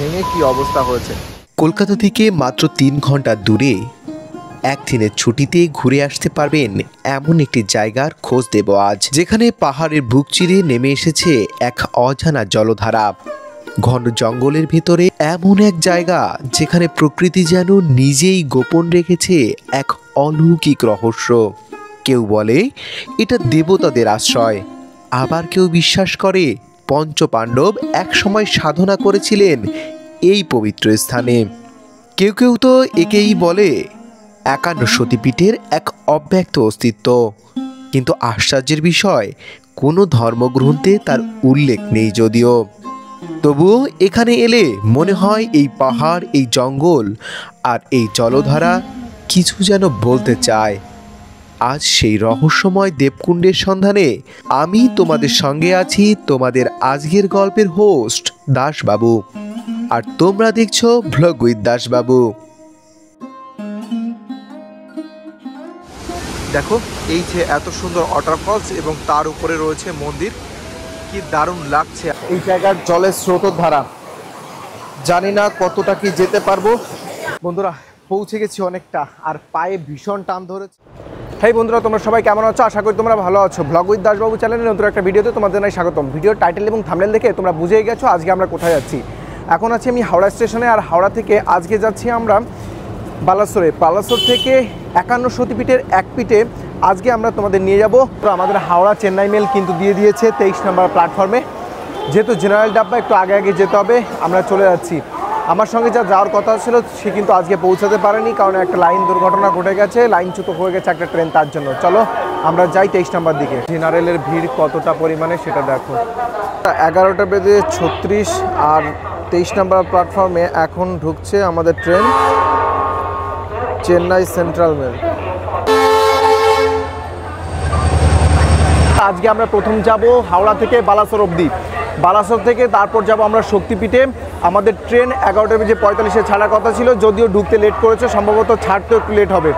ভেঙে কি অবস্থা হয়েছে। কলকাতা থেকে মাত্র 3 ঘন্টা দূরে একদিনের ছুটিতে ঘুরে আসতে পারবেন এমন একটি জায়গার খোঁজ দেব আজ, যেখানে পাহাড়ের বুক চিরে নেমে এসেছে এক অজানা জলধারা। ঘন জঙ্গলের ভেতরে এমন এক জায়গা যেখানে প্রকৃতি যেন নিজেই গোপন রেখেছে এক অলৌকিক রহস্য। কেউ বলে এটা দেবতাদের আশ্রয়, আবার কেউ বিশ্বাস করে পঞ্চপাণ্ডব একসময় সাধনা করেছিলেন এই পবিত্র স্থানে। কেউ কেউ তো একেই বলে 51 সতীপীঠের এক অব্যক্ত অস্তিত্ব। কিন্তু আশ্চর্যের বিষয়, কোনো ধর্মগ্রন্থে তার উল্লেখ নেই যদিও। তবুও এখানে এলে মনে হয় এই পাহাড়, এই জঙ্গল আর এই জলধারা কিছু যেন বলতে চায়। আজ সেই রহস্যময় দেবকুণ্ডের সন্ধানে আমি তোমাদের সঙ্গে আছি, তোমাদের আজকের গল্পের হোস্ট দাসবাবু। আর তোমরা দেখছো ব্লগ উইথ দাসবাবু। দেখো এই যে এত সুন্দর ওয়াটারফলস এবং তার উপরে রয়েছে মন্দির, কি দারুণ লাগছে। এই জায়গার জলের স্রোতধারা, জানি না কতটা কি যেতে পারবো। বন্ধুরা পৌঁছে গেছি অনেকটা, আর পায়ে ভীষণ টান ধরেছে। হেই বন্ধুরা, তোমরা সবাই কেমন আছো? আশা করি তোমরা ভালো আছো। ব্লগ উইথ দাসবাবু চ্যানেলের নতুন একটা ভিডিওতে তোমাদের জানাই স্বাগতম। ভিডিওর টাইটেল এবং থাম্বনেল দেখে তোমরা বুঝেই গেছো আজকে আমরা কোথায় যাচ্ছি। এখন আছি আমি হাওড়া স্টেশনে, আর হাওড়া থেকে আজকে যাচ্ছি আমরা বালাসোরে। বালাসোর থেকে 51 সতীপীঠের এক পিঠে আজকে আমরা তোমাদের নিয়ে যাব। তো আমাদের হাওড়া চেন্নাই মেল কিন্তু দিয়ে দিয়েছে 23 নম্বর প্ল্যাটফর্মে। যেহেতু জেনারেল ডাব্বা একটু আগে আগে যেতে হবে, আমরা চলে যাচ্ছি। আমার সঙ্গে যা যাওয়ার কথা ছিল সে কিন্তু আজকে পৌঁছাতে পারেনি, কারণ একটা লাইন দুর্ঘটনা ঘটে গেছে, লাইনচ্যুত হয়ে গেছে একটা ট্রেন, তার জন্য। চলো আমরা যাই 23 নম্বর দিকে। জেনারেলের ভিড় কতটা পরিমাণে সেটা দেখো। 11টা বেজে 36 আর 23 নম্বর প্ল্যাটফর্মে এখন ঢুকছে আমাদের ট্রেন চেন্নাই সেন্ট্রাল মেল। আজকে আমরা প্রথম যাব হাওড়া থেকে বালাসোর অবধি। বালাসোর থেকে তারপর যাব আমরা শক্তিপীঠে। আমাদের ট্রেন 11টা বেজে 45-এ ছাড়ার কথা ছিল, যদিও ঢুকতে লেট করেছে, সম্ভবত ছাড়তেও একটু লেট হবে।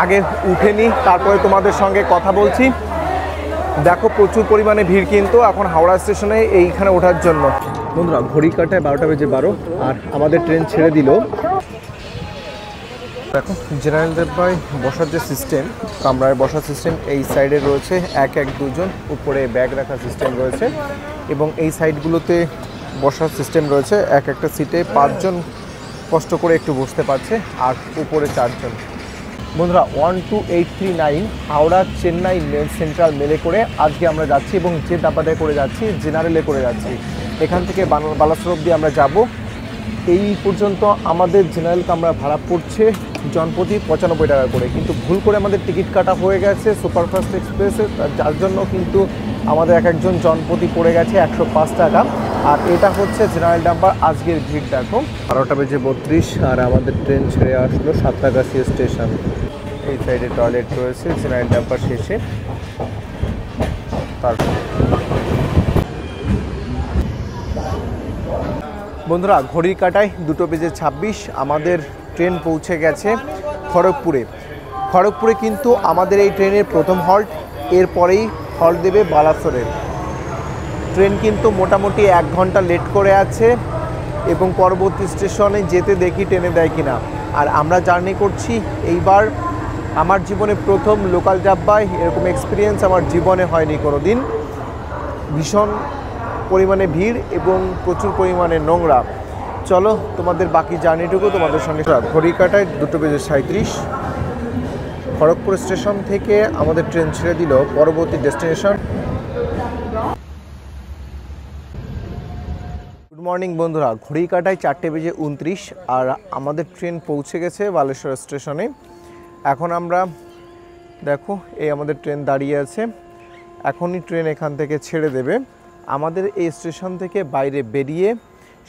আগে উঠে নিই, তারপরে তোমাদের সঙ্গে কথা বলছি। দেখো প্রচুর পরিমাণে ভিড় কিন্তু এখন হাওড়া স্টেশনে এইখানে ওঠার জন্য। বন্ধুরা ঘড়ি কাটায় 12টা বেজে 12, আর আমাদের ট্রেন ছেড়ে দিল। দেখো জেনারেল ডাব্বায় বসার যে সিস্টেম, কামরায় বসার সিস্টেম, এই সাইডে রয়েছে 1-1 জন, উপরে ব্যাগ রাখার সিস্টেম রয়েছে, এবং এই সাইডগুলোতে বসার সিস্টেম রয়েছে। একটা সিটে 5 জন কষ্ট করে একটু বসতে পারছে, আর উপরে 4 জন। বন্ধুরা 12839 হাওড়া চেন্নাই মেল সেন্ট্রাল মেলে করে আজকে আমরা যাচ্ছি, এবং যে ডাব্বাটায় করে যাচ্ছি জেনারেলে করে যাচ্ছি। এখান থেকে বালাসোর অবধি আমরা যাব। এই পর্যন্ত আমাদের জেনারেল কামরা ভাড়া পড়ছে জনপ্রতি 95 টাকা করে, কিন্তু ভুল করে আমাদের টিকিট কাটা হয়ে গেছে সুপারফাস্ট এক্সপ্রেসে, যার জন্য কিন্তু আমাদের একজন জনপ্রতি পড়ে গেছে 105 টাকা। আর এটা হচ্ছে জেনারেল ডাব্বার আজকের ভিড়। দেখো 12টা বেজে 32, আর আমাদের ট্রেন ছেড়ে আসলো সাঁতরাগাছি স্টেশন। এই সাইডে টয়লেট রয়েছে জেনারেল ডাব্বার শেষে। তারপর বন্ধুরা ঘড়ির কাটায় 2টা বেজে 26, আমাদের ট্রেন পৌঁছে গেছে খড়গপুরে। খড়গপুরে কিন্তু আমাদের এই ট্রেনের প্রথম হল্ট, এরপরেই হল্ট দেবে বালাসোরে। ট্রেন কিন্তু মোটামুটি 1 ঘন্টা লেট করে আছে, এবং পরবর্তী স্টেশনে যেতে দেখি ট্রেনে দেয় কিনা। আর আমরা জার্নি করছি এইবার আমার জীবনে প্রথম লোকাল ডাব্বায়, এরকম এক্সপিরিয়েন্স আমার জীবনে হয়নি কোনো দিন। ভীষণ পরিমাণে ভিড় এবং প্রচুর পরিমাণে নোংরা। চলো তোমাদের বাকি জার্নিটুকু তোমাদের সঙ্গে। ঘড়ি কাটায় 2টা বেজে 37, খড়গপুর স্টেশন থেকে আমাদের ট্রেন ছেড়ে দিল পরবর্তী ডেস্টিনেশন। গুড মর্নিং বন্ধুরা, ঘড়ি কাটায় 4টে বেজে 29, আর আমাদের ট্রেন পৌঁছে গেছে বালেশ্বর স্টেশনে। এখন আমরা দেখো এই আমাদের ট্রেন দাঁড়িয়ে আছে, এখনই ট্রেন এখান থেকে ছেড়ে দেবে। আমাদের এই স্টেশন থেকে বাইরে বেরিয়ে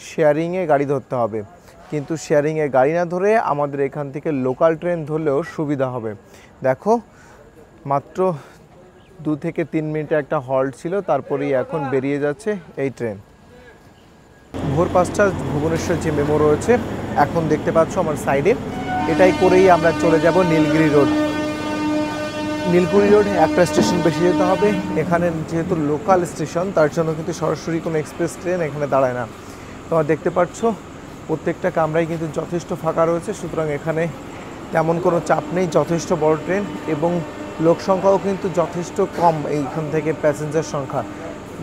শেয়ারিংয়ে গাড়ি ধরতে হবে, কিন্তু শেয়ারিংয়ে গাড়ি না ধরে আমাদের এখান থেকে লোকাল ট্রেন ধরলেও সুবিধা হবে। দেখো মাত্র 2 থেকে 3 মিনিটে একটা হল্ট ছিল, তারপরেই এখন বেরিয়ে যাচ্ছে এই ট্রেন। ভোর 5টা ভুবনেশ্বর যে মেমো রয়েছে এখন দেখতে পাচ্ছ আমার সাইডে, এটাই করেই আমরা চলে যাব নীলগিরি রোড। নীলগিরি রোড একটা স্টেশন বেশি যেতে হবে। এখানে যেহেতু লোকাল স্টেশন, তার জন্য কিন্তু সরাসরি কোনো এক্সপ্রেস ট্রেন এখানে দাঁড়ায় না। তোমরা দেখতে পাচ্ছ প্রত্যেকটা কামরাই কিন্তু যথেষ্ট ফাঁকা রয়েছে, সুতরাং এখানে তেমন কোনো চাপ নেই। যথেষ্ট বড় ট্রেন এবং লোক সংখ্যাও কিন্তু যথেষ্ট কম, এইখান থেকে প্যাসেঞ্জার সংখ্যা।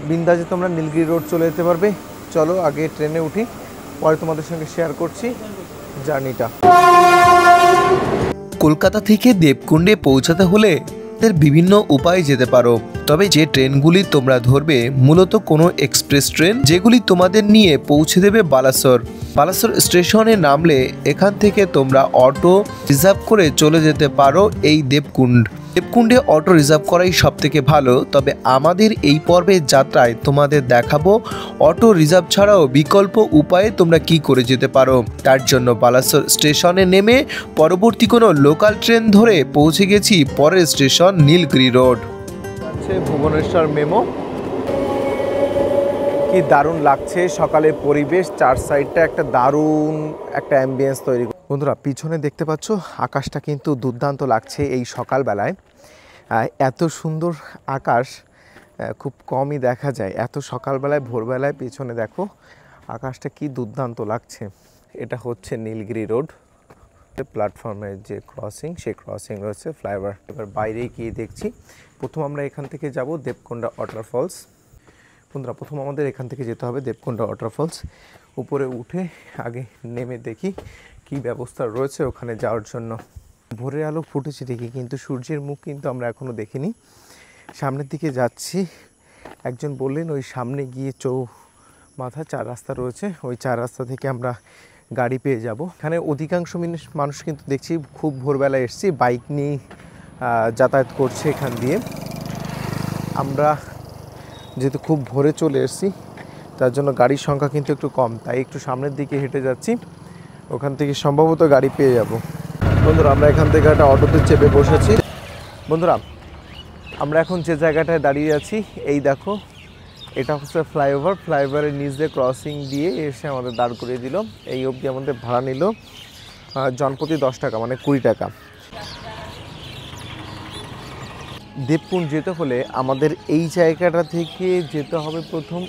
বিন্দাজে তোমরা নীলগিরি রোড চলে যেতে পারবে। চলো আগে ট্রেনে উঠি, পরে তোমাদের সঙ্গে শেয়ার করছি জার্নিটা। কলকাতা থেকে দেবকুণ্ডে পৌঁছাতে হলে এর বিভিন্ন উপায়ে যেতে পারো, তবে যে ট্রেনগুলি তোমরা ধরবে মূলত কোনো এক্সপ্রেস ট্রেন, যেগুলি তোমাদের নিয়ে পৌঁছে দেবে বালাসোর। বালাসোর স্টেশনে নামলে এখান থেকে তোমরা অটো রিজার্ভ করে চলে যেতে পারো এই দেবকুণ্ডে অটো রিজার্ভ করাই সব থেকে ভালো। তবে আমাদের এই পর্বের যাত্রায় তোমাদের দেখাবো অটো রিজার্ভ ছাড়াও বিকল্প উপায়ে তোমরা কি করে যেতে পারো। তার জন্য বালাসোর স্টেশনে নেমে পরবর্তী কোনো লোকাল ট্রেন ধরে পৌঁছে গেছি পরের station Nilgiri road. Bhubaneswar memo. কি দারুণ লাগছে সকালের পরিবেশ, চার সাইডটা একটা দারুণ একটা অ্যাম্বিয়েন্স তৈরি। বন্ধুরা পিছনে দেখতে পাচ্ছ আকাশটা কিন্তু দুর্দান্ত লাগছে এই সকালবেলায়। এত সুন্দর আকাশ খুব কমই দেখা যায় এত সকালবেলায়, ভোরবেলায়। পিছনে দেখো আকাশটা কি দুর্দান্ত লাগছে। এটা হচ্ছে নীলগিরি রোড, প্ল্যাটফর্মের যে ক্রসিং, সেই ক্রসিং রয়েছে ফ্লাইওভার। এবার বাইরে গিয়ে দেখছি, প্রথম আমরা এখান থেকে যাব দেবকুণ্ডা ওয়াটারফলস। বন্ধুরা প্রথম আমাদের এখান থেকে যেতে হবে দেবকুণ্ডা ওয়াটারফলস। উপরে উঠে আগে নেমে দেখি কি ব্যবস্থা রয়েছে ওখানে যাওয়ার জন্য। ভোরের আলো ফুটেছে দেখি, কিন্তু সূর্যের মুখ কিন্তু আমরা এখনও দেখিনি। সামনের দিকে যাচ্ছি, একজন বললেন ওই সামনে গিয়ে মাথা 4 রাস্তা রয়েছে, ওই 4 রাস্তা থেকে আমরা গাড়ি পেয়ে যাব। এখানে অধিকাংশ মানুষ কিন্তু দেখছি খুব ভোরবেলায় এসছি, বাইক নিয়ে যাতায়াত করছে এখান দিয়ে। আমরা যেহেতু খুব ভোরে চলে এসেছি তার জন্য গাড়ির সংখ্যা কিন্তু একটু কম, তাই একটু সামনের দিকে হেঁটে যাচ্ছি, ওখান থেকে সম্ভবত গাড়ি পেয়ে যাব। বন্ধুরা আমরা এখান থেকে একটা অটোতে চেপে বসেছি। বন্ধুরা আমরা এখন যে জায়গাটায় দাঁড়িয়ে আছি, এই দেখো এটা হচ্ছে ফ্লাইওভারের নিচ দিয়ে ক্রসিং দিয়ে এসে আমাদের দাঁড় করিয়ে দিল। এই অবধি আমাদের ভাড়া নিল জনপ্রতি 10 টাকা, মানে 20 টাকা। দেবকুণ্ড যেতে হলে আমাদের এই জায়গাটা থেকে যেতে হবে প্রথম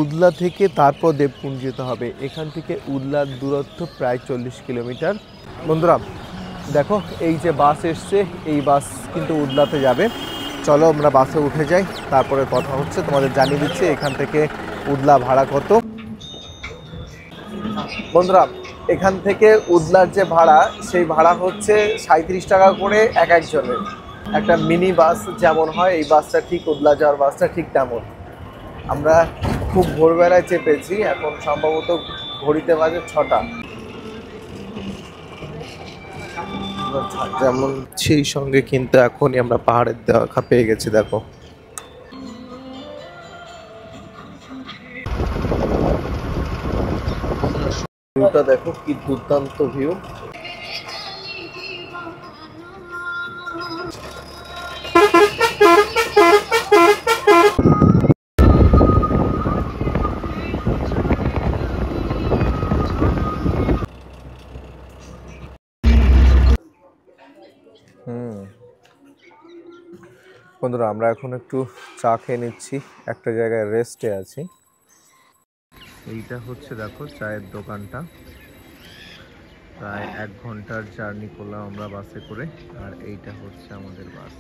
উদলা থেকে তারপর দেবকুণ্ড যেতে হবে। এখান থেকে উদলার দূরত্ব প্রায় 40 কিলোমিটার। বন্ধুরা দেখো এই যে বাস এসছে, এই বাস কিন্তু উদলাতে যাবে। চলো আমরা বাসে উঠে যাই, তারপরে কথা হচ্ছে, তোমাদের জানিয়ে দিচ্ছি এখান থেকে উদলা ভাড়া কত। বন্ধুরা এখান থেকে উদলার যে ভাড়া, সেই ভাড়া হচ্ছে 37 টাকা করে একজনের। একটা মিনি বাস যেমন হয়, এই বাসটা ঠিক উদলা যাওয়ার বাসটা ঠিক তেমন। আমরা খুব ভোরবেলায় চেপেছি, এখন সম্ভবত ঘড়িতে বাজে 6টা। যেমন সেই সঙ্গে কিন্তু এখনই আমরা পাহাড়ের দেখা পেয়ে গেছি। দেখো ভিউটা, দেখো কি দুর্দান্ত ভিউ। বন্ধুরা আমরা এখন একটু চা খেয়ে নিচ্ছি, একটা জায়গায় রেস্টে আছি। এইটা হচ্ছে দেখো চায়ের দোকানটা। প্রায় 1 ঘন্টার জার্নি করলাম আমরা বাসে করে, আর এইটা হচ্ছে আমাদের বাস।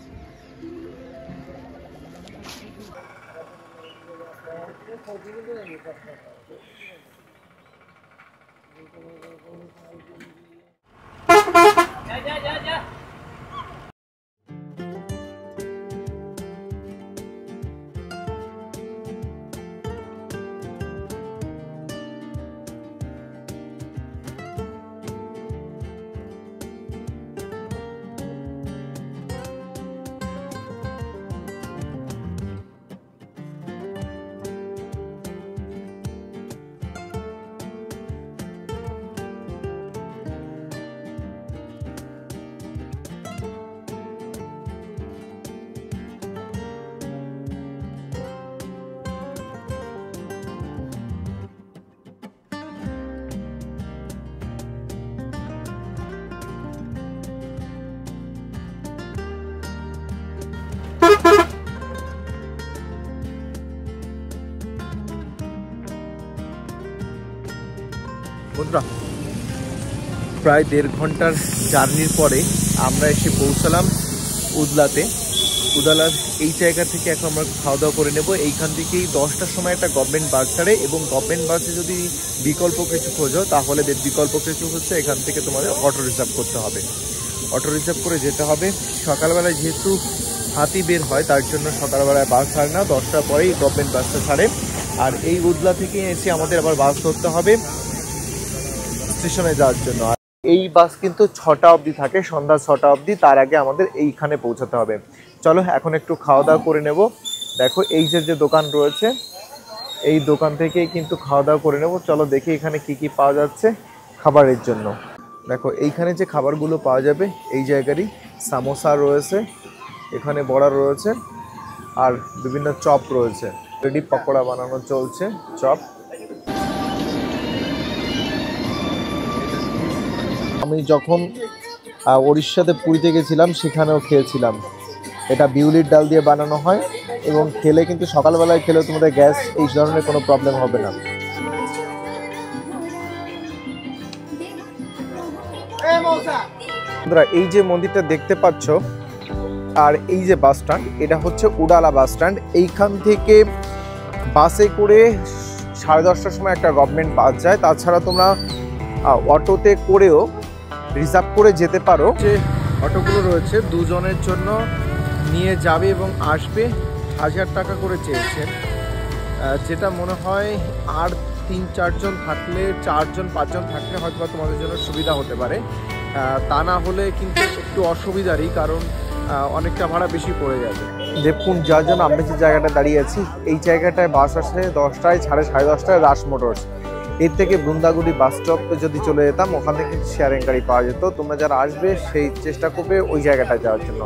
বন্ধুরা, প্রায় 1.5 ঘন্টার জার্নির পরে আমরা এসে পৌঁছালাম উদলাতে। উদলার এই জায়গা থেকে এখন আমরা খাওয়া দাওয়া করে নেব। এইখান থেকেই 10টার সময় একটা গভর্নমেন্ট বাস ছাড়ে, এবং গভর্নমেন্ট বাসে যদি বিকল্প কিছু খোঁজো তাহলে বিকল্প কিছু হচ্ছে এখান থেকে তোমাদের অটো রিজার্ভ করতে হবে। অটো রিজার্ভ করে যেতে হবে। সকালবেলায় যেহেতু হাতি বের হয় তার জন্য সকালবেলায় বাস ছাড়ে না, 10টার পরেই গভর্নমেন্ট বাসটা ছাড়ে। আর এই উদলা থেকে এসে আমাদের আবার বাস ধরতে হবে স্টেশনে যাওয়ার জন্য। আর এই বাস কিন্তু 6টা অবধি থাকে, সন্ধ্যা 6টা অবধি। তার আগে আমাদের এইখানে পৌঁছাতে হবে। চলো এখন একটু খাওয়া দাওয়া করে নেব। দেখো এই যে দোকান রয়েছে, এই দোকান থেকেই কিন্তু খাওয়া দাওয়া করে নেব। চলো দেখি এখানে কি কি পাওয়া যাচ্ছে খাবারের জন্য। দেখো এইখানে যে খাবারগুলো পাওয়া যাবে এই জায়গারই সামোসা রয়েছে, এখানে বড়া রয়েছে, আর বিভিন্ন চপ রয়েছে। রেডি পকোড়া বানানো চলছে, চপ। আমি যখন উড়িষ্যাতে পুরীতে গেছিলাম সেখানেও খেয়েছিলাম। এটা বিউলির ডাল দিয়ে বানানো হয়, এবং খেলে কিন্তু সকালবেলায় খেলেও তোমাদের গ্যাস এই ধরনের কোনো প্রবলেম হবে না। বন্ধুরা, এই যে মন্দিরটা দেখতে পাচ্ছ আর এই যে বাস স্ট্যান্ড, এটা হচ্ছে উডালা বাস স্ট্যান্ড। এইখান থেকে বাসে করে 10:30টার সময় একটা গভর্নমেন্ট বাস যায়। তাছাড়া তোমরা অটোতে করেও রিজার্ভ করে যেতে পারো। যে অটোগুলো রয়েছে দুজনের জন্য নিয়ে যাবে এবং আসবে, 1000 টাকা করে চেয়েছেন। যেটা মনে হয় আর 3-4 জন থাকলে, 4-5 জন থাকলে হয়তো তোমাদের জন্য সুবিধা হতে পারে। তা না হলে কিন্তু একটু অসুবিধারই, কারণ অনেকটা ভাড়া বেশি পড়ে যাবে। দেবকুণ্ড যার জন্য আমরা যে জায়গাটা দাঁড়িয়ে আছি, এই জায়গাটায় বাস আসে 10টায়, 10:30টায় রাশ মোটরস। এর থেকে বৃন্দাগুড়ি বাস স্টপ যদি চলে যেতাম, ওখান থেকে শেয়ারিং গাড়ি পাওয়া যেত। তোমরা যারা আসবে সেই চেষ্টা করবে ওই জায়গাটায় যাওয়ার জন্য।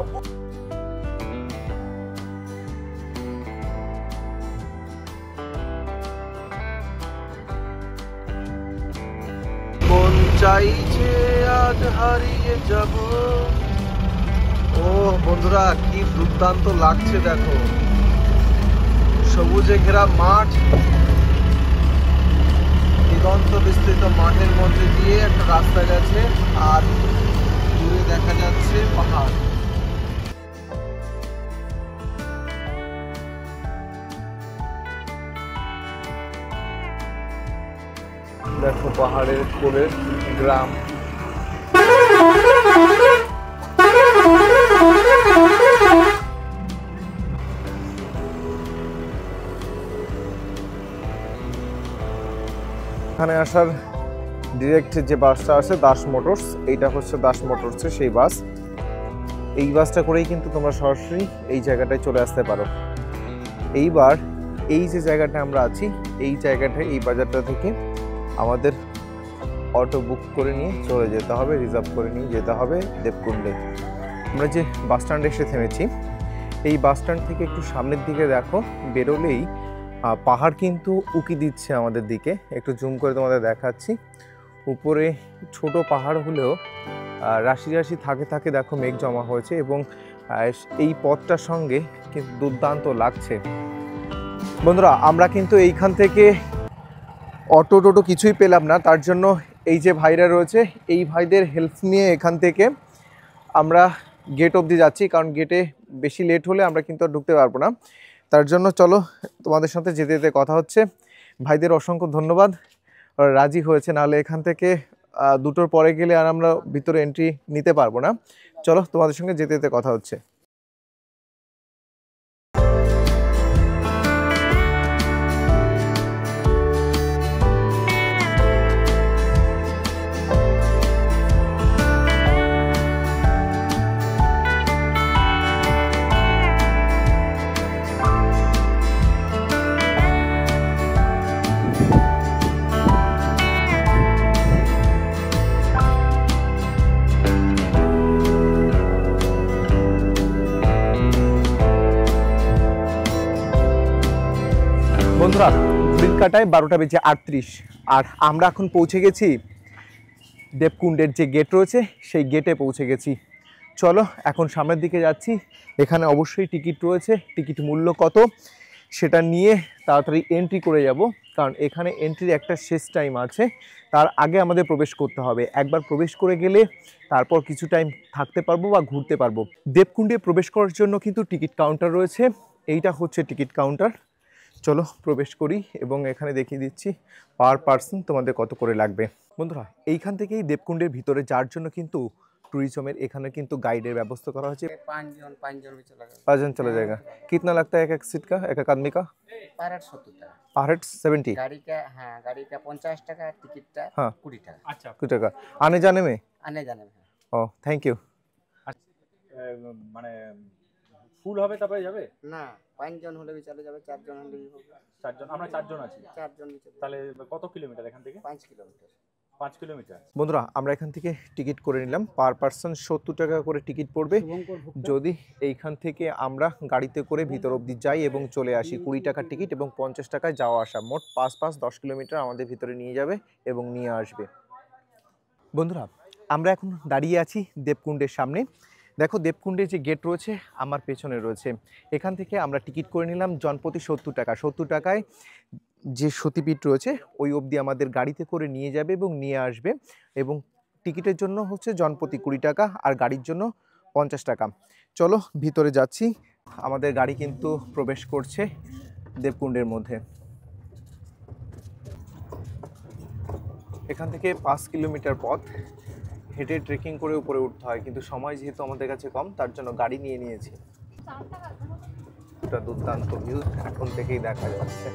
মন চাইছে আজ হারিয়ে যাব। ও বন্ধুরা, কি দুর্দান্ত লাগছে দেখো, সবুজে ঘেরা মাঠ, দিগন্ত বিস্তৃত মাঠের মধ্যে দিয়ে একটা রাস্তা গেছে, আর দূরে দেখা যাচ্ছে পাহাড়। দেখো পাহাড়ের কোলে গ্রাম। এখানে আসার ডিরেক্ট যে বাসটা আছে দাস মোটরস, এইটা হচ্ছে দাস মোটরসের সেই বাস। এই বাসটা করেই কিন্তু তোমরা সরাসরি এই জায়গাটায় চলে আসতে পারো। এইবার এই যে জায়গাটা আমরা আছি, এই জায়গাটায় এই বাজারটা থেকে আমাদের অটো বুক করে নিয়ে চলে যেতে হবে, রিজার্ভ করে নিয়ে যেতে হবে দেবকুণ্ডে। আমরা যে বাস স্ট্যান্ডে এসে থেমেছি, এই বাস স্ট্যান্ড থেকে একটু সামনের দিকে দেখো, বেরোলেই পাহাড় কিন্তু উকি দিচ্ছে আমাদের দিকে। একটু জুম করে তোমাদের দেখাচ্ছি। উপরে ছোট পাহাড় হলেও রাশি রাশি থাকে থাকে দেখো মেঘ জমা হয়েছে, এবং এই পথটার সঙ্গে কিন্তু দুর্দান্ত লাগছে। বন্ধুরা, আমরা কিন্তু এইখান থেকে অটো টোটো কিছুই পেলাম না। তার জন্য এই যে ভাইরা রয়েছে, এই ভাইদের হেল্প নিয়ে এখান থেকে আমরা গেট অবধি যাচ্ছি, কারণ গেটে বেশি লেট হলে আমরা কিন্তু আর ঢুকতে পারবো না। তার জন্য চলো তোমাদের সাথে যেতে যেতে কথা হচ্ছে। ভাইদের অসংখ্য ধন্যবাদ, রাজি হয়েছে, নাহলে এখান থেকে 2টোর পরে গেলে আর আমরা ভিতরে এন্ট্রি নিতে পারবো না। চলো তোমাদের সঙ্গে যেতে যেতে কথা হচ্ছে। বন্ধুরা, ঘড়ির কাটায় 12:38, আর আমরা এখন পৌঁছে গেছি দেবকুণ্ডের যে গেট রয়েছে সেই গেটে পৌঁছে গেছি। চলো এখন সামনের দিকে যাচ্ছি। এখানে অবশ্যই টিকিট রয়েছে, টিকিট মূল্য কত সেটা নিয়ে তাড়াতাড়ি এন্ট্রি করে যাব। কারণ এখানে এন্ট্রির একটা শেষ টাইম আছে, তার আগে আমাদের প্রবেশ করতে হবে। একবার প্রবেশ করে গেলে তারপর কিছু টাইম থাকতে পারবো বা ঘুরতে পারবো। দেবকুণ্ডে প্রবেশ করার জন্য কিন্তু টিকিট কাউন্টার রয়েছে, এইটা হচ্ছে টিকিট কাউন্টার। চলো প্রবেশ করি এবং এখানে দেখিয়ে দিচ্ছি পার পার্সন তোমাদের কত করে লাগবে। বন্ধুরা, এইখান থেকেই দেবকুণ্ডের ভিতরে যাওয়ার জন্য কিন্তু टूरिज्म এখানে কিন্তু গাইডের ব্যবস্থা করা হয়েছে। 5 जन चला जाएगा। कितना लगता है एक सीट का, एक आदमी का? पर हेड 70 টাকা। पर हेड 70। गाड़ी का, हाँ गाड़ी का 50 টাকা, टिकट का हाँ 20 টাকা। अच्छा 20 টাকা आने जाने में? आने जाने में। ও থ্যাংক ইউ। মানে ফুল হবে তারপরে যাবে না 5 জন হলে भी চলে যাবে, 4 জন হলে भी হবে। 4 জন, আমরা 4 জন আছি। 4 জন भी চলে। তাহলে কত কিলোমিটার এখান থেকে? 5 কিলোমিটার। 5 কিলোমিটার। বন্ধুরা, আমরা এখান থেকে টিকিট করে নিলাম, পার পার্সন 70 টাকা করে টিকিট পড়বে। যদি এইখান থেকে আমরা গাড়িতে করে ভিতর অবধি যাই এবং চলে আসি 20 টাকার টিকিট এবং 50 টাকায় যাওয়া আসা, মোট 5 কিলোমিটার আমাদের ভিতরে নিয়ে যাবে এবং নিয়ে আসবে। বন্ধুরা, আমরা এখন দাঁড়িয়ে আছি দেবকুণ্ডের সামনে। দেখো দেবকুণ্ডের যে গেট রয়েছে আমার পেছনে রয়েছে, এখান থেকে আমরা টিকিট করে নিলাম জনপ্রতি 70 টাকা। 70 টাকায় যে সতীপীঠ রয়েছে ওই অবধি আমাদের গাড়িতে করে নিয়ে যাবে এবং নিয়ে আসবে, এবং টিকিটের জন্য হচ্ছে জনপ্রতি 20 টাকা আর গাড়ির জন্য 50 টাকা। চলো ভিতরে যাচ্ছি, আমাদের গাড়ি কিন্তু প্রবেশ করছে দেবকুণ্ডের মধ্যে। এখান থেকে 5 কিলোমিটার পথ হেঁটে ট্রেকিং করে উপরে উঠতে হয়, কিন্তু সময় যেহেতু আমাদের কাছে কম তার জন্য গাড়ি নিয়ে নিয়েছি। এটা দুর্দান্ত ভিউ এখন থেকেই দেখা যাচ্ছে।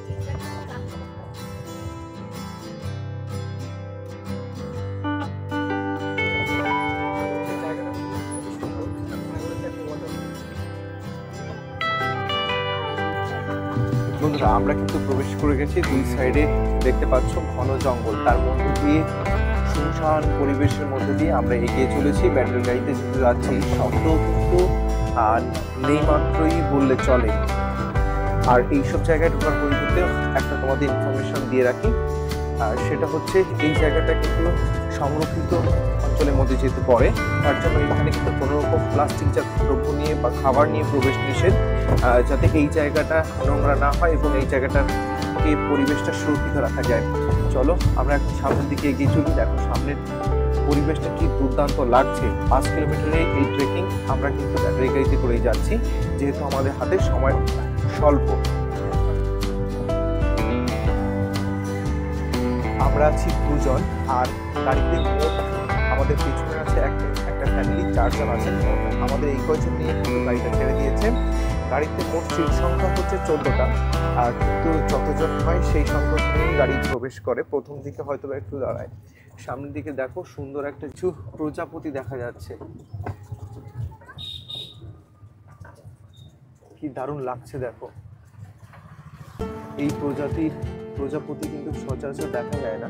বন্ধুরা, আমরা কিন্তু প্রবেশ করে গেছি। দুই সাইডে দেখতে পাচ্ছ ঘন জঙ্গল, তার মধ্যে দিয়ে শুনশান পরিবেশের মধ্যে দিয়ে আমরা এগিয়ে চলেছি। ব্যাটারি গাড়িতে যেতে যাচ্ছি, শব্দ কিন্তু নেই মাত্রই বললে চলে। আর এইসব জায়গায় ঢোকার পরিবর্তে একটা তোমাদের ইনফরমেশন দিয়ে রাখি, সেটা হচ্ছে এই জায়গাটা কিন্তু সংরক্ষিত অঞ্চলের মধ্যে যেহেতু পড়ে, তার জন্য এখানে কিন্তু কোনো রকম প্লাস্টিক জাতীয় দ্রব্য নিয়ে বা খাবার নিয়ে প্রবেশ নিষেধ, যাতে এই জায়গাটা নোংরা না হয় এবং এই জায়গাটাকে পরিবেশটা সুরক্ষিত রাখা যায়। চলো আমরা এখন সামনের দিকে এগিয়ে চলি। দেখো সামনের পরিবেশটা কি দুর্দান্ত লাগছে। 5 কিলোমিটারের এই ট্রেকিং আমরা কিন্তু ব্যাটারি গাড়িতে করেই যাচ্ছি, যেহেতু আমাদের হাতে সময় স্বল্প। আমরা আছি 2 জন, আর গাড়িতে মোট আমাদের পিছনে আছে একটা ফ্যামিলি 4 জন আছেন। আমাদের এই কয়জন নিয়ে কিন্তু গাড়িটা ছেড়ে দিয়েছে। গাড়িতে মোট সিট সংখ্যা হচ্ছে 14টা, আর কিন্তু যতজন হয় সেই সংখ্যক নিয়েই গাড়ি প্রবেশ করে। প্রথম দিকে হয়তো একটু দাঁড়ায়। সামনের দিকে দেখো সুন্দর একটা কিছু প্রজাপতি দেখা যাচ্ছে, কি দারুণ লাগছে। দেখো এই প্রজাপতি কিন্তু সচরাচর দেখা যায় না।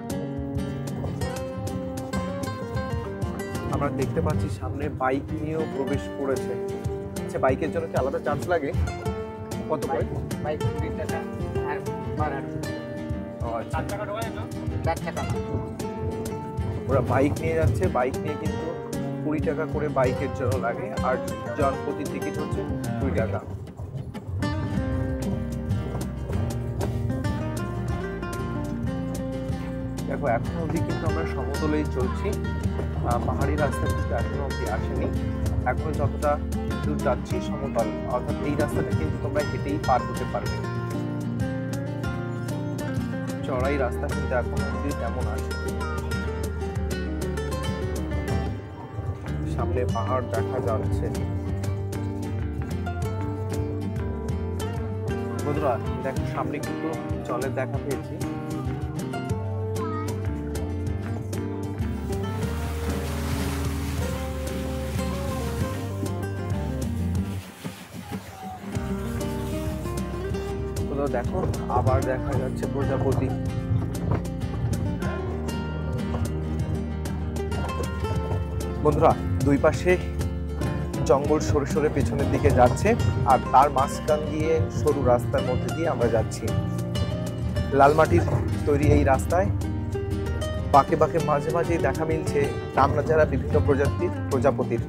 আমরা দেখতে পাচ্ছি সামনে বাইক নিয়েও প্রবেশ করেছে। আচ্ছা, বাইকের জন্য কি আলাদা চার্জ লাগে? কত করে? বাইক 20 টাকা আর পার হেড 4 টাকা ঢোকায় না, 4 টাকা। ওরা বাইক নিয়ে যাচ্ছে, বাইক নিয়ে কিন্তু 20 টাকা করে বাইকের জন্য লাগে, আর জনপ্রতি টিকিট হচ্ছে 2 টাকা। দেখো এখনো অবধি কিন্তু আমরা সমতলেই চলছি, পাহাড়ি রাস্তা কিন্তু এখনো অবধি আসেনি। এখন যতটা দূর যাচ্ছি সমতল, অর্থাৎ এই রাস্তাটা কিন্তু তোমরা হেঁটেই পার হতে পারবে। চড়াই রাস্তা কিন্তু এখনো অবধি তেমন আসেনি। সামনে পাহাড় দেখা যাচ্ছে। বন্ধুরা দেখো সামনে কিন্তু জলের দেখা পেয়েছি। দেখো আবার দেখা যাচ্ছে প্রজাপতি। বন্ধুরা, দুই পাশে জঙ্গল সরে সরে পেছনের দিকে যাচ্ছে, আর তার মাঝখান দিয়ে সরু রাস্তার মধ্যে দিয়ে আমরা যাচ্ছি। লাল মাটির তৈরি এই রাস্তায় বাঁকে বাঁকে মাঝে মাঝে দেখা মিলছে নামনাজারা বিভিন্ন প্রজাপতির।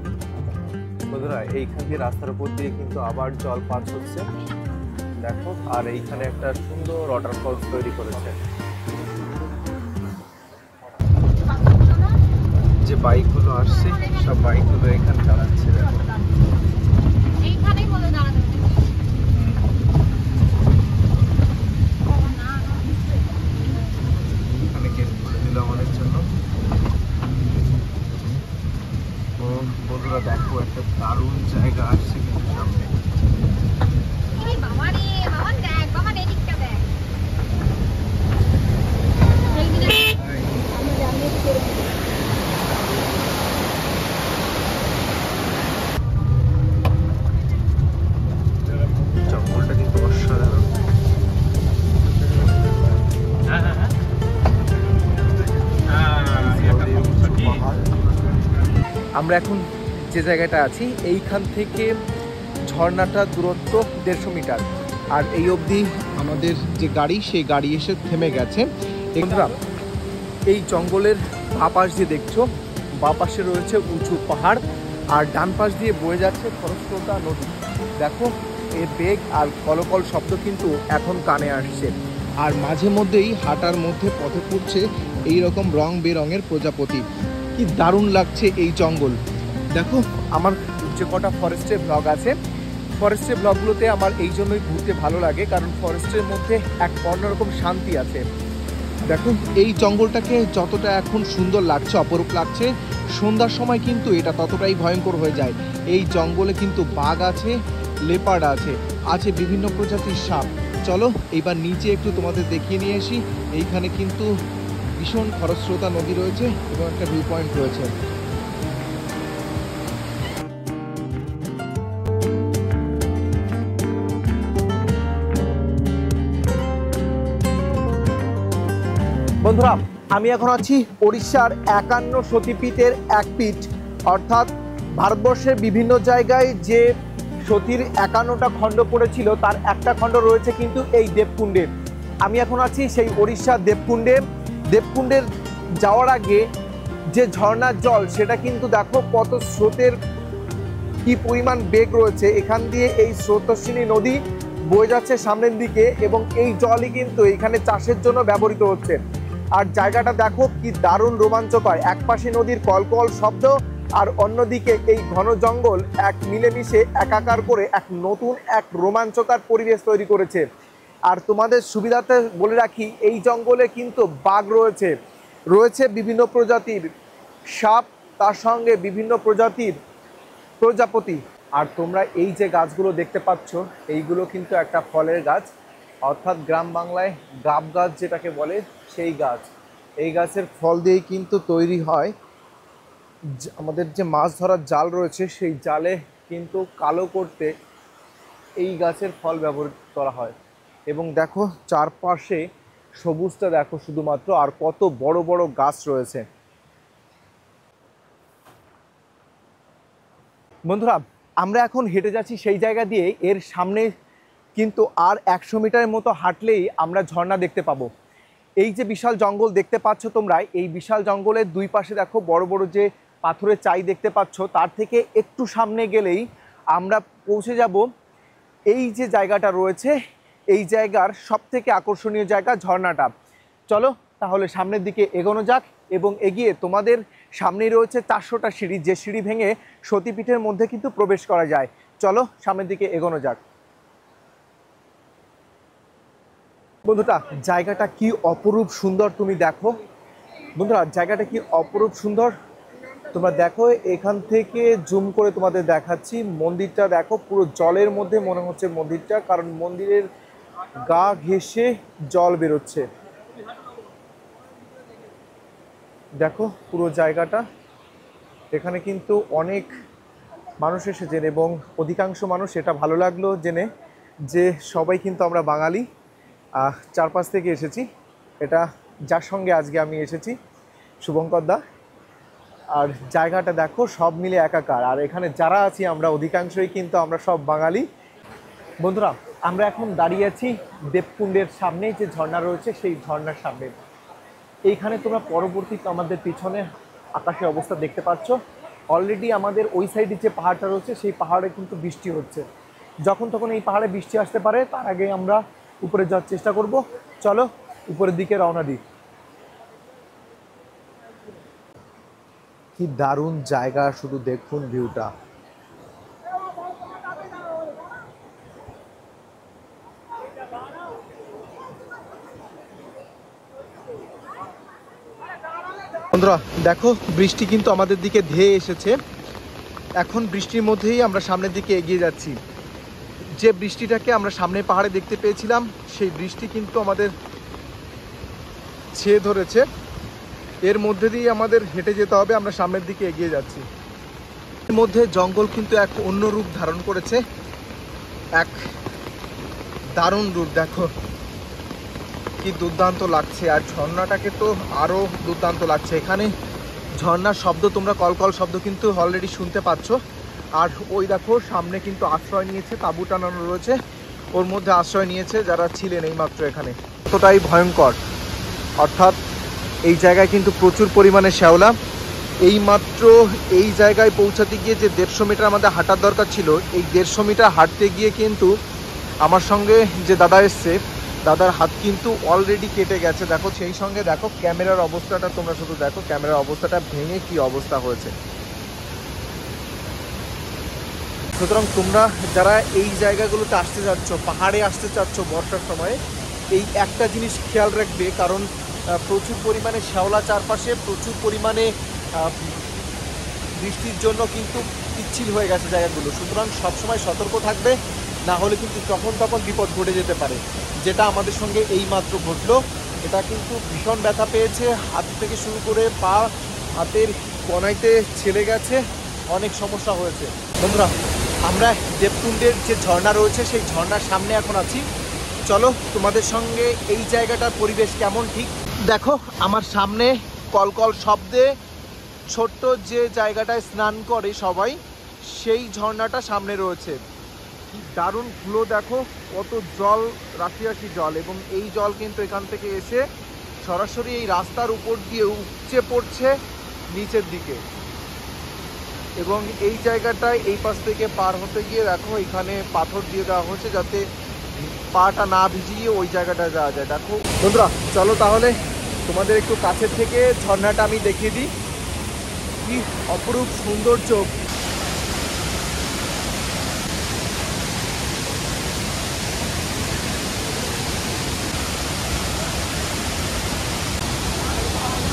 বন্ধুরা, এইখান দিয়ে রাস্তার উপর দিয়ে কিন্তু আবার জলপাত হচ্ছে। দেখো, আর এইখানে একটা সুন্দর ওয়াটারফলস তৈরি করেছে। যে বাইকগুলো আসছে সব বাইকগুলো এখানে দাঁড়াচ্ছে, দেখো। এখানে গেট খুলে দিল আমাদের জন্য। তো বন্ধুরা দেখো, একটা দারুণ জায়গা আসছে কিন্তু সামনে। জঙ্গলটা কিন্তু অসাধারণ। আমরা এখন যে জায়গাটা আছি এইখান থেকে ঝর্ণাটা দূরত্ব 150 মিটার, আর এই অবধি আমাদের যে গাড়ি সেই গাড়ি এসে থেমে গেছে। বন্ধুরা, এই জঙ্গলের বাঁ পাশ দিয়ে দেখছো, বাঁ পাশে রয়েছে উঁচু পাহাড়, আর ডান পাশ দিয়ে বয়ে যাচ্ছে খরস্রোতা নদী। দেখো, এর বেগ আর কলকল শব্দ কিন্তু এখন কানে আসছে। আর মাঝে মধ্যেই হাঁটার মধ্যে পথে পড়ছে এইরকম রং বেরঙের প্রজাপতি। কি দারুণ লাগছে এই জঙ্গল। দেখো, আমার যে কটা ফরেস্টের ব্লগ আছে, ফরেস্টের ব্লগগুলোতে আমার এই জন্যই ঘুরতে ভালো লাগে, কারণ ফরেস্টের মধ্যে এক অন্যরকম শান্তি আছে। দেখো, এই জঙ্গলটাকে যতটা এখন সুন্দর লাগছে, অপরূপ লাগছে, সন্ধ্যার সময় কিন্তু এটা ততটাই ভয়ঙ্কর হয়ে যায়। এই জঙ্গলে কিন্তু বাঘ আছে, লেপার্ড আছে, আছে বিভিন্ন প্রজাতির সাপ। চলো এইবার নিচে একটু তোমাদের দেখিয়ে নিয়ে আসি। এইখানে কিন্তু ভীষণ খরস্রোতা নদী রয়েছে এবং একটা ভিউ পয়েন্ট রয়েছে। বন্ধুরা, আমি এখন আছি ওড়িশার 51 সতীপীঠের এক পীঠ, অর্থাৎ ভারতবর্ষের বিভিন্ন জায়গায় যে সতীর 51টা খণ্ড পড়েছিল তার একটা খণ্ড রয়েছে কিন্তু এই দেবকুণ্ডে। আমি এখন আছি সেই ওড়িশার দেবকুণ্ডে। দেবকুণ্ডের যাওয়ার আগে যে ঝর্ণার জল, সেটা কিন্তু দেখো কত স্রোতের কি পরিমাণ বেগ রয়েছে। এখান দিয়ে এই স্রোতস্বিনী নদী বয়ে যাচ্ছে সামনের দিকে, এবং এই জলই কিন্তু এখানে চাষের জন্য ব্যবহৃত হচ্ছে। আর জায়গাটা দেখো কি দারুণ রোমাঞ্চকর। এক পাশে নদীর কলকল শব্দ, আর অন্যদিকে এই ঘন জঙ্গল এক মিলেমিশে একাকার করে এক নতুন এক রোমাঞ্চকর পরিবেশ তৈরি করেছে। আর তোমাদের সুবিধাতে বলে রাখি, এই জঙ্গলে কিন্তু বাঘ রয়েছে, রয়েছে বিভিন্ন প্রজাতির সাপ, তার সঙ্গে বিভিন্ন প্রজাতির প্রজাপতি। আর তোমরা এই যে গাছগুলো দেখতে পাচ্ছ, এইগুলো কিন্তু একটা ফলের গাছ, অর্থাৎ গ্রাম বাংলায় গাব গাছ যেটাকে বলে সেই গাছ। এই গাছের ফল দিয়েই কিন্তু তৈরি হয় আমাদের যে মাছ ধরার জাল রয়েছে, সেই জালে কিন্তু কালো করতে এই গাছের ফল ব্যবহার করা হয়। এবং দেখো চারপাশে সবুজটা দেখো শুধুমাত্র, আর কত বড় বড় গাছ রয়েছে। বন্ধুরা, আমরা এখন হেঁটে যাচ্ছি সেই জায়গা দিয়ে। এর সামনে কিন্তু আর 100 মিটারের মতো হাঁটলেই আমরা ঝর্ণা দেখতে পাবো। এই যে বিশাল জঙ্গল দেখতে পাচ্ছ তোমরা, এই বিশাল জঙ্গলের দুই পাশে দেখো বড় বড় যে পাথরের চাই দেখতে পাচ্ছ, তার থেকে একটু সামনে গেলেই আমরা পৌঁছে যাব এই যে জায়গাটা রয়েছে, এই জায়গার সবথেকে আকর্ষণীয় জায়গা ঝর্ণাটা। চলো তাহলে সামনের দিকে এগোনো যাক, এবং এগিয়ে তোমাদের সামনেই রয়েছে 400টা সিঁড়ি, যে সিঁড়ি ভেঙে সতীপীঠের মধ্যে কিন্তু প্রবেশ করা যায়। চলো সামনের দিকে এগোনো যাক। বন্ধুরা, জায়গাটা কি অপরূপ সুন্দর তুমি দেখো। বন্ধুরা, জায়গাটা কি অপরূপ সুন্দর তোমরা দেখো। এখান থেকে জুম করে তোমাদের দেখাচ্ছি। মন্দিরটা দেখো, পুরো জলের মধ্যে মনে হচ্ছে মন্দিরটা, কারণ মন্দিরের গা ঘেঁষে জল বেরোচ্ছে। দেখো পুরো জায়গাটা। এখানে কিন্তু অনেক মানুষ এসেছেন, এবং অধিকাংশ মানুষ, এটা ভালো লাগলো জেনে যে সবাই কিন্তু আমরা বাঙালি, চারপাশ থেকে এসেছি। এটা যার সঙ্গে আজকে আমি এসেছি, শুভঙ্কর দা। আর জায়গাটা দেখো সব মিলে একাকার, আর এখানে যারা আছি আমরা অধিকাংশই কিন্তু আমরা সব বাঙালি। বন্ধুরা, আমরা এখন দাঁড়িয়ে আছি দেবকুণ্ডের সামনে, যে ঝর্ণা রয়েছে সেই ঝর্ণার সামনে। এইখানে তোমরা পরবর্তীতে আমাদের পিছনে আকাশের অবস্থা দেখতে পাচ্ছ। অলরেডি আমাদের ওই সাইডে যে পাহাড়টা রয়েছে সেই পাহাড়ে কিন্তু বৃষ্টি হচ্ছে। যখন তখন এই পাহাড়ে বৃষ্টি আসতে পারে, তার আগে আমরা উপরে যাওয়ার চেষ্টা করব। চলো উপরের দিকে রওনা দিই। কি দারুণ জায়গা, শুধু দেখুন ভিউটা। বন্ধুরা দেখো, বৃষ্টি কিন্তু আমাদের দিকে ধেয়ে এসেছে। এখন বৃষ্টির মধ্যেই আমরা সামনের দিকে এগিয়ে যাচ্ছি। যে বৃষ্টিটাকে আমরা সামনে পাহাড়ে দেখতে পেয়েছিলাম, সেই বৃষ্টি কিন্তু আমাদের ছেয়ে ধরেছে। এর মধ্যে দিয়ে আমাদের হেঁটে যেতে হবে, আমরা সামনের দিকে এগিয়ে যাচ্ছি। এর মধ্যে জঙ্গল কিন্তু এক অন্য রূপ ধারণ করেছে, এক দারুণ রূপ। দেখো কি দুর্দান্ত লাগছে, আর ঝর্ণাটাকে তো আরও দুর্দান্ত লাগছে। এখানে ঝর্ণার শব্দ, তোমরা কলকল শব্দ কিন্তু অলরেডি শুনতে পাচ্ছ। আর ওই দেখো সামনে কিন্তু আশ্রয় নিয়েছে, তাঁবু টানানো রয়েছে, ওর মধ্যে আশ্রয় নিয়েছে যারা ছিলেন এইমাত্র এখানে। কতটাই ভয়ঙ্কর, অর্থাৎ এই জায়গায় কিন্তু প্রচুর পরিমাণে শ্যাওলা। এইমাত্র এই জায়গায় পৌঁছাতে গিয়ে যে 150 মিটার আমাদের হাঁটার দরকার ছিল, এই 150 মিটার হাঁটতে গিয়ে কিন্তু আমার সঙ্গে যে দাদা এসছে, দাদার হাত কিন্তু অলরেডি কেটে গেছে। দেখো, সেই সঙ্গে দেখো ক্যামেরার অবস্থাটা, তোমরা শুধু দেখো ক্যামেরার অবস্থাটা ভেঙে কি অবস্থা হয়েছে। সুতরাং তোমরা যারা এই জায়গাগুলোতে আসতে চাচ্ছ, পাহাড়ে আসতে চাচ্ছ বর্ষার সময়, এই একটা জিনিস খেয়াল রাখবে, কারণ প্রচুর পরিমাণে শ্যাওলা চারপাশে, প্রচুর পরিমাণে বৃষ্টির জন্য কিন্তু পিচ্ছিল হয়ে গেছে জায়গাগুলো। সুতরাং সবসময় সতর্ক থাকবে, না হলে কিন্তু তখন তখন বিপদ ঘটে যেতে পারে, যেটা আমাদের সঙ্গে এই মাত্র ঘটলো। এটা কিন্তু ভীষণ ব্যথা পেয়েছে, হাত থেকে শুরু করে পা, হাতের কনাইতে ছেলে গেছে, অনেক সমস্যা হয়েছে। বন্ধুরা, আমরা দেবকুণ্ডের যে ঝর্ণা রয়েছে সেই ঝর্ণার সামনে এখন আছি। চলো তোমাদের সঙ্গে এই জায়গাটার পরিবেশ কেমন ঠিক দেখো। আমার সামনে কলকল শব্দে ছোট্ট যে জায়গাটায় স্নান করে সবাই, সেই ঝর্ণাটা সামনে রয়েছে। কি দারুণ ফ্লো দেখো, কত জল, রাশি রাশি জল, এবং এই জল কিন্তু এখান থেকে এসে সরাসরি এই রাস্তার উপর দিয়ে উপচে পড়ছে নিচের দিকে। এবং এই জায়গাটায় এই পাশ থেকে পার হতে গিয়ে দেখো এখানে পাথর দিয়ে দেওয়া হচ্ছে যাতে পাটা না ভিজিয়ে ওই জায়গাটায় যাওয়া যায়। দেখো বন্ধুরা, চলো তাহলে তোমাদের একটু কাছের থেকে ঝর্ণাটা আমি দেখিয়ে দিই। কি অপরূপ সৌন্দর্য।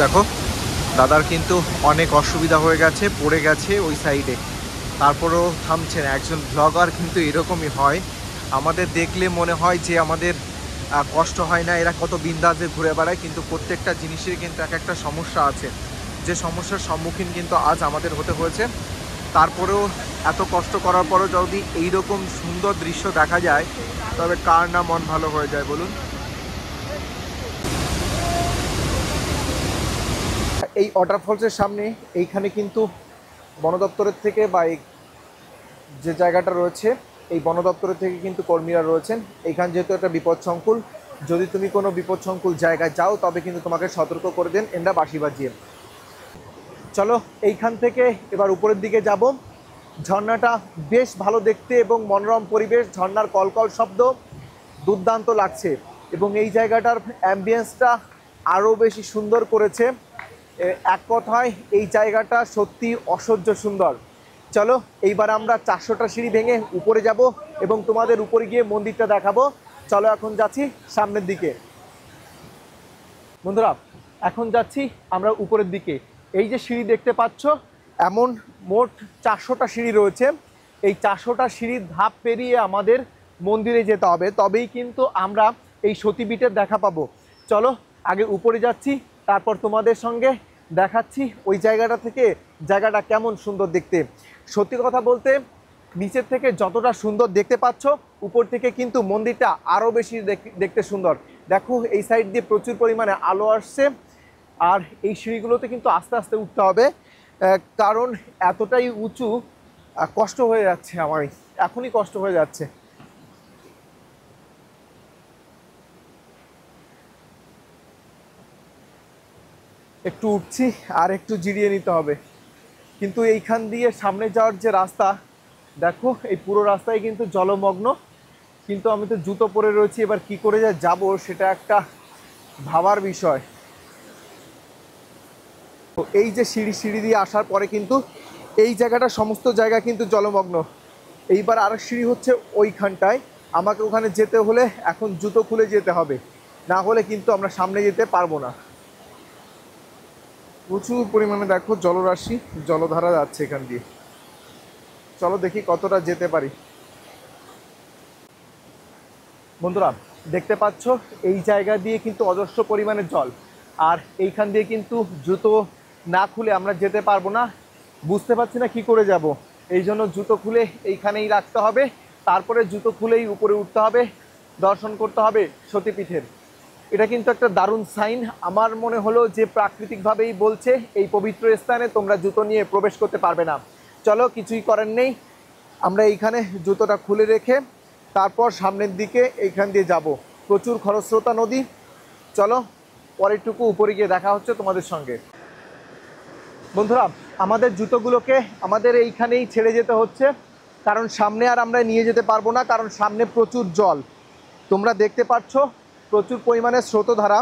দেখো দাদার কিন্তু অনেক অসুবিধা হয়ে গেছে, পড়ে গেছে ওই সাইডে, তারপরেও থামছে না। একজন ব্লগার কিন্তু এরকমই হয়, আমাদের দেখলে মনে হয় যে আমাদের কষ্ট হয় না, এরা কত বিন্দাসে ঘুরে বেড়ায়, কিন্তু প্রত্যেকটা জিনিসের কিন্তু এক একটা সমস্যা আছে, যে সমস্যার সম্মুখীন কিন্তু আজ আমাদের হতে হয়েছে। তারপরেও এত কষ্ট করার পরেও যদি এইরকম সুন্দর দৃশ্য দেখা যায়, তবে কার না মন ভালো হয়ে যায় বলুন। এই ওয়াটারফলসের সামনে এইখানে কিন্তু বন দপ্তরের থেকে, বা এই যে জায়গাটা রয়েছে এই বন দপ্তরের থেকে কিন্তু কর্মীরা রয়েছেন। এইখান যেহেতু একটা বিপদসংকুল, যদি তুমি কোনো বিপদসংকুল জায়গায় যাও তবে কিন্তু তোমাকে সতর্ক করে দেন এরা বাঁশি বাজিয়ে। চলো এইখান থেকে এবার উপরের দিকে যাব। ঝর্ণাটা বেশ ভালো দেখতে এবং মনোরম পরিবেশ, ঝর্ণার কলকল শব্দ দুর্দান্ত লাগছে, এবং এই জায়গাটার অ্যাম্বিয়েন্সটা আরও বেশি সুন্দর করেছে। এক কথায় এই জায়গাটা সত্যি অসহ্য সুন্দর। চলো এইবার আমরা 400টা সিঁড়ি ভেঙে উপরে যাব এবং তোমাদের উপরে গিয়ে মন্দিরটা দেখাবো। চলো এখন যাচ্ছি সামনের দিকে। বন্ধুরা, এখন যাচ্ছি আমরা উপরের দিকে। এই যে সিঁড়ি দেখতে পাচ্ছ, এমন মোট 400টা সিঁড়ি রয়েছে। এই 400টা সিঁড়ির ধাপ পেরিয়ে আমাদের মন্দিরে যেতে হবে, তবেই কিন্তু আমরা এই সতীপীঠের দেখা পাবো। চলো আগে উপরে যাচ্ছি, তারপর তোমাদের সঙ্গে দেখাচ্ছি ওই জায়গাটা থেকে জায়গাটা কেমন সুন্দর দেখতে। সত্যি কথা বলতে, নিচের থেকে যতটা সুন্দর দেখতে পাচ্ছ, উপর থেকে কিন্তু মন্দিরটা আরও বেশি দেখতে সুন্দর। দেখো এই সাইড দিয়ে প্রচুর পরিমাণে আলো আসছে, আর এই সিঁড়িগুলোতে কিন্তু আস্তে আস্তে উঠতে হবে, কারণ এতটাই উঁচু, কষ্ট হয়ে যাচ্ছে, আমার এখনই কষ্ট হয়ে যাচ্ছে। একটু উঠছি আর একটু জিরিয়ে নিতে হবে, কিন্তু এইখান দিয়ে সামনে যাওয়ার যে রাস্তা দেখো এই পুরো রাস্তায় কিন্তু জলমগ্ন, কিন্তু আমি তো জুতো পরে রয়েছি, এবার কি করে যাব সেটা একটা ভাবার বিষয়। তো এই যে সিঁড়ি দিয়ে আসার পরে কিন্তু এই জায়গাটা সমস্ত জায়গা কিন্তু জলমগ্ন। এইবার আরেক সিঁড়ি হচ্ছে ওইখানটায়, আমাকে ওখানে যেতে হলে এখন জুতো খুলে যেতে হবে, না হলে কিন্তু আমরা সামনে যেতে পারবো না। প্রচুর পরিমাণে দেখো জলরাশি, জলধারা যাচ্ছে এখান দিয়ে। চলো দেখি কতটা যেতে পারি। বন্ধুরা দেখতে পাচ্ছ এই জায়গা দিয়ে কিন্তু অজস্র পরিমাণে জল, আর এইখান দিয়ে কিন্তু জুতো না খুলে আমরা যেতে পারবো না। বুঝতে পারছি না কি করে যাব, এই জন্য জুতো খুলে এইখানেই রাখতে হবে, তারপরে জুতো খুলেই উপরে উঠতে হবে, দর্শন করতে হবে সতীপীঠের। এটা কিন্তু একটা দারুণ সাইন। আমার মনে হলো যে প্রাকৃতিকভাবেই বলছে এই পবিত্র স্থানে তোমরা জুতো নিয়ে প্রবেশ করতে পারবে না। চলো কিছুই করার নেই, আমরা এইখানে জুতোটা খুলে রেখে তারপর সামনের দিকে এইখান দিয়ে যাব। প্রচুর খরস্রোতা নদী। চলো পরেরটুকু উপরে গিয়ে দেখা হচ্ছে তোমাদের সঙ্গে। বন্ধুরা আমাদের জুতোগুলোকে আমাদের এইখানেই ছেড়ে যেতে হচ্ছে, কারণ সামনে আর আমরা নিয়ে যেতে পারবো না, কারণ সামনে প্রচুর জল। তোমরা দেখতে পাচ্ছ প্রচুর পরিমাণে স্রোতধারা।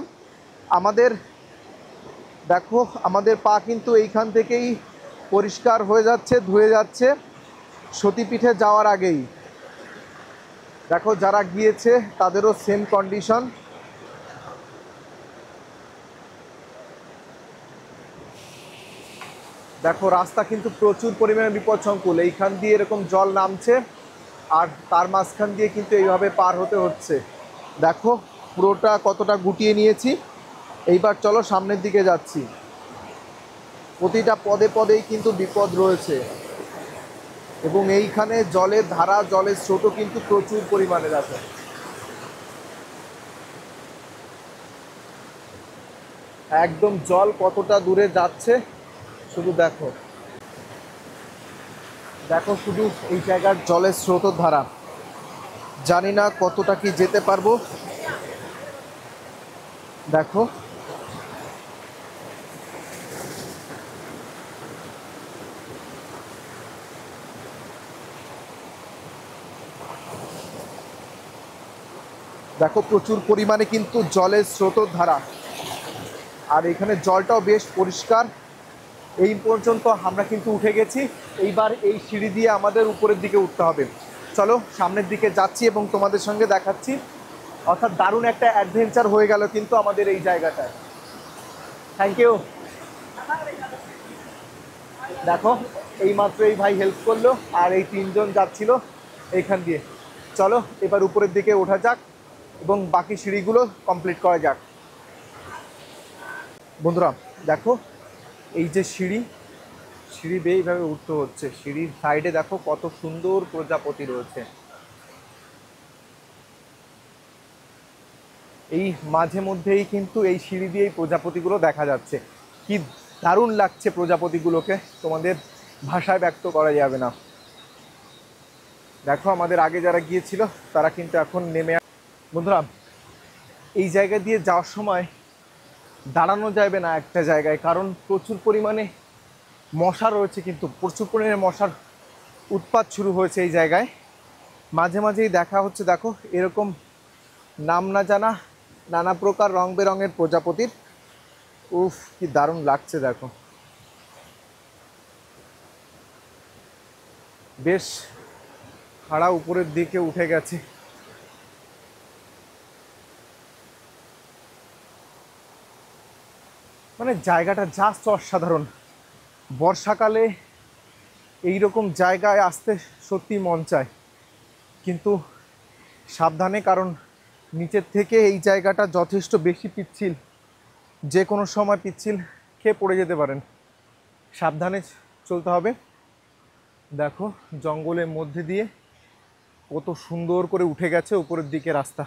আমাদের দেখো আমাদের পা কিন্তু এইখান থেকেই পরিষ্কার হয়ে যাচ্ছে, ধুয়ে যাচ্ছে সতীপীঠে যাওয়ার আগেই। দেখো যারা গিয়েছে তাদেরও সেম কন্ডিশন। দেখো রাস্তা কিন্তু প্রচুর পরিমাণে বিপদসংকুল, এইখান দিয়ে এরকম জল নামছে আর তার মাঝখান দিয়ে কিন্তু এইভাবে পার হতে হচ্ছে। দেখো পুরোটা কতটা গুটিয়ে নিয়েছি। এইবার চলো সামনের দিকে যাচ্ছি। প্রতিটা পদে পদেই কিন্তু বিপদ রয়েছে, এবং এইখানে জলের ধারা, জলের স্রোতও কিন্তু প্রচুর পরিমাণে আছে। একদম জল কতটা দূরে যাচ্ছে শুধু দেখো, দেখো শুধু এই জায়গার জলের স্রোতের ধারা। জানি না কতটা কি যেতে পারবো। দেখো দেখো প্রচুর পরিমাণে কিন্তু জলের স্রোতের ধারা, আর এখানে জলটাও বেশ পরিষ্কার। এই পর্যন্ত আমরা কিন্তু উঠে গেছি, এইবার এই সিঁড়ি দিয়ে আমাদের উপরের দিকে উঠতে হবে। চলো সামনের দিকে যাচ্ছি এবং তোমাদের সঙ্গে দেখাচ্ছি। অর্থাৎ দারুণ একটা অ্যাডভেঞ্চার হয়ে গেল কিন্তু আমাদের এই জায়গাটায়। Thank you. দেখো এইমাত্র এই ভাই হেল্প করলো, আর এই তিনজন যাচ্ছিল এইখান দিয়ে। চলো এবার উপরের দিকে ওঠা যাক এবং বাকি সিঁড়িগুলো কমপ্লিট করা যাক। বন্ধুরা দেখো এই যে সিঁড়ি বেয়ে এইভাবে উঠতে হচ্ছে। সিঁড়ির সাইডে দেখো কত সুন্দর প্রজাপতি রয়েছে। এই মাঝে মধ্যেই কিন্তু এই সিঁড়ি দিয়ে এই প্রজাপতিগুলো দেখা যাচ্ছে। কি দারুণ লাগছে প্রজাপতিগুলোকে, তোমাদের ভাষায় ব্যক্ত করা যাবে না। দেখো আমাদের আগে যারা গিয়েছিল তারা কিন্তু এখন নেমে। বন্ধুরা এই জায়গা দিয়ে যাওয়ার সময় দাঁড়ানো যাবে না একটা জায়গায়, কারণ প্রচুর পরিমাণে মশা রয়েছে, কিন্তু প্রচুর পরিমাণে মশার উৎপাত শুরু হয়েছে এই জায়গায়। মাঝে মাঝেই দেখা হচ্ছে দেখো এরকম নাম না জানা নানা প্রকার রং বেরঙের প্রজাপতির। উফ কি দারুণ লাগছে দেখো। বেশ খাড়া উপরের দিকে উঠে গেছে। মানে জায়গাটা জাস্ট অসাধারণ। বর্ষাকালে এইরকম জায়গায় আসতে সত্যি মন চায়, কিন্তু সাবধানে, কারণ নিচের থেকে এই জায়গাটা যথেষ্ট বেশি পিচ্ছিল, যে কোনো সময় পিচ্ছিল খেয়ে পড়ে যেতে পারেন। সাবধানে চলতে হবে। দেখো জঙ্গলের মধ্যে দিয়ে কত সুন্দর করে উঠে গেছে উপরের দিকে রাস্তা,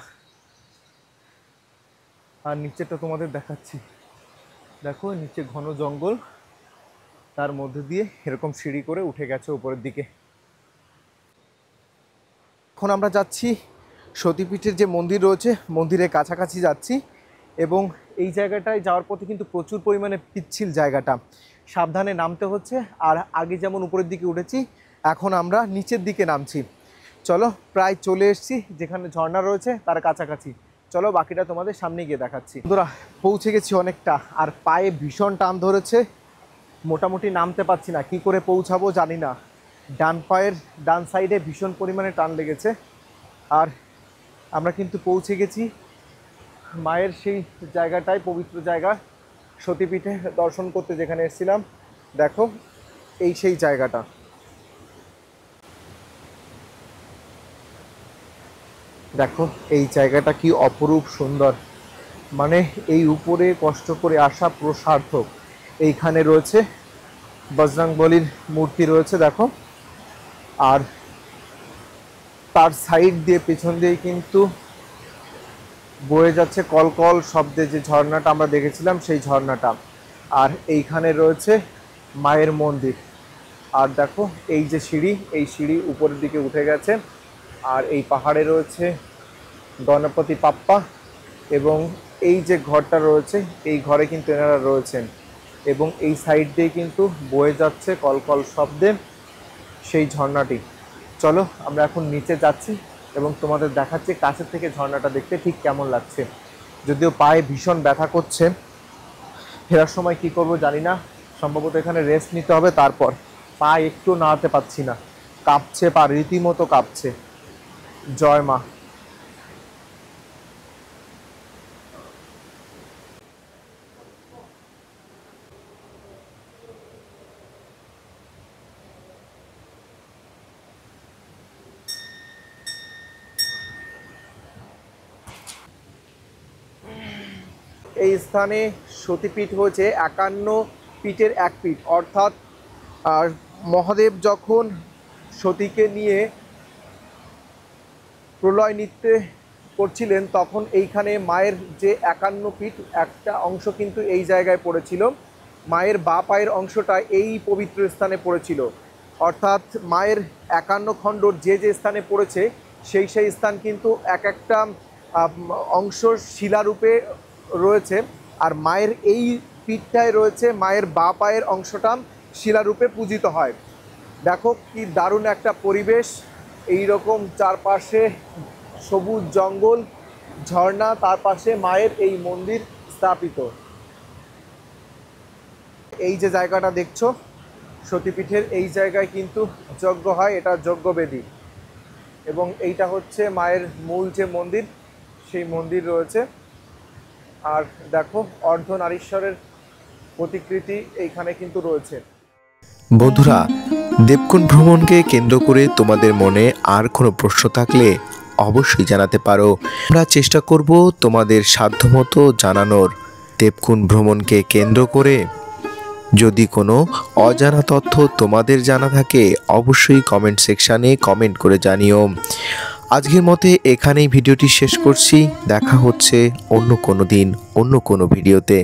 আর নিচেটা তোমাদের দেখাচ্ছি। দেখো নিচে ঘন জঙ্গল, তার মধ্যে দিয়ে এরকম সিঁড়ি করে উঠে গেছে উপরের দিকে। এখন আমরা যাচ্ছি সতীপীঠের যে মন্দির রয়েছে, মন্দিরের কাছাকাছি যাচ্ছি, এবং এই জায়গাটায় যাওয়ার পথে কিন্তু প্রচুর পরিমাণে পিচ্ছিল জায়গাটা, সাবধানে নামতে হচ্ছে। আর আগে যেমন উপরের দিকে উঠেছি এখন আমরা নিচের দিকে নামছি। চলো, প্রায় চলে এসেছি যেখানে ঝর্ণা রয়েছে তার কাছাকাছি। চলো বাকিটা তোমাদের সামনে গিয়ে দেখাচ্ছি। বন্ধুরা, পৌঁছে গেছি অনেকটা, আর পায়ে ভীষণ টান ধরেছে, মোটামুটি নামতে পারছি না, কি করে পৌঁছাবো জানি না। ডান পায়ের ডান সাইডে ভীষণ পরিমাণে টান লেগেছে। আর আমরা কিন্তু পৌঁছে গেছি মায়ের সেই জায়গাটায়, পবিত্র জায়গা সতীপীঠে দর্শন করতে যেখানে এসেছিলাম। দেখো এই সেই জায়গাটা। দেখো এই জায়গাটা কি অপরূপ সুন্দর, মানে এই উপরে কষ্ট করে আসা পুরো সার্থক। এইখানে রয়েছে বজরংবলীর মূর্তি রয়েছে দেখো, আর তার সাইড দিয়ে পেছন দিয়ে কিন্তু বয়ে যাচ্ছে কলকল শব্দে যে ঝর্ণাটা আমরা দেখেছিলাম সেই ঝর্ণাটা। আর এইখানে রয়েছে মায়ের মন্দির। আর দেখো এই যে সিঁড়ি, এই সিঁড়ি উপরের দিকে উঠে গেছে। আর এই পাহাড়ে রয়েছে গণপতি বাপ্পা, এবং এই যে ঘরটা রয়েছে এই ঘরে কিন্তু এনারা রয়েছেন, এবং এই সাইড দিয়ে কিন্তু বয়ে যাচ্ছে কলকল শব্দে সেই ঝর্ণাটি। চলো আমরা এখন নিচে যাচ্ছি এবং তোমাদের দেখাচ্ছি কাছের থেকে ঝর্ণাটা দেখতে ঠিক কেমন লাগছে। যদিও পায়ে ভীষণ ব্যথা করছে, ফেরার সময় কি করব জানি না, সম্ভবত এখানে রেস্ট নিতে হবে। তারপর পা একটু নাড়াতে পারছি না, কাঁপছে পা, রীতিমতো কাঁপছে। জয় মা। এই স্থানে সতীপীঠ হয়েছে 51 পীঠের এক পীঠ, অর্থাৎ আর মহাদেব যখন সতীকে নিয়ে প্রলয় নৃত্যে করছিলেন তখন এইখানে মায়ের যে 51 পীঠ একটা অংশ কিন্তু এই জায়গায় পড়েছিল। মায়ের বাঁ পায়ের অংশটা এই পবিত্র স্থানে পড়েছিল, অর্থাৎ মায়ের 51 খণ্ডর যে যে স্থানে পড়েছে সেই সেই স্থান কিন্তু এক একটা অংশ শিলারূপে রয়েছে। আর মায়ের এই পীঠটায় রয়েছে মায়ের বাঁ পায়ের অংশটা শিলারূপে পূজিত হয়। দেখো কি দারুণ একটা পরিবেশ, এই রকম চারপাশে সবুজ জঙ্গল, ঝর্ণা, তার পাশে মায়ের এই মন্দির স্থাপিত। এই যে জায়গাটা দেখছো সতীপীঠের, এই জায়গায় কিন্তু যজ্ঞ হয়, এটা যজ্ঞবেদী, এবং এইটা হচ্ছে মায়ের মূল যে মন্দির সেই মন্দির রয়েছে। আর দেখো অর্ধনারীশ্বরের প্রতিকৃতি এইখানে কিন্তু রয়েছে। বন্ধুরা, দেবকুণ্ড ভ্রমণকে কেন্দ্র করে তোমাদের মনে আর কোনো প্রশ্ন থাকলে অবশ্যই জানাতে পারো। আমরা চেষ্টা করব তোমাদের সাধ্যমতো জানানোর। দেবকুণ্ড ভ্রমণকে কেন্দ্র করে যদি কোনো অজানা তথ্য তোমাদের জানা থাকে অবশ্যই কমেন্ট সেকশানে কমেন্ট করে জানিও। আজকের মতে এখানেই ভিডিওটি শেষ করছি। দেখা হচ্ছে অন্য কোনো দিন অন্য কোনো ভিডিওতে।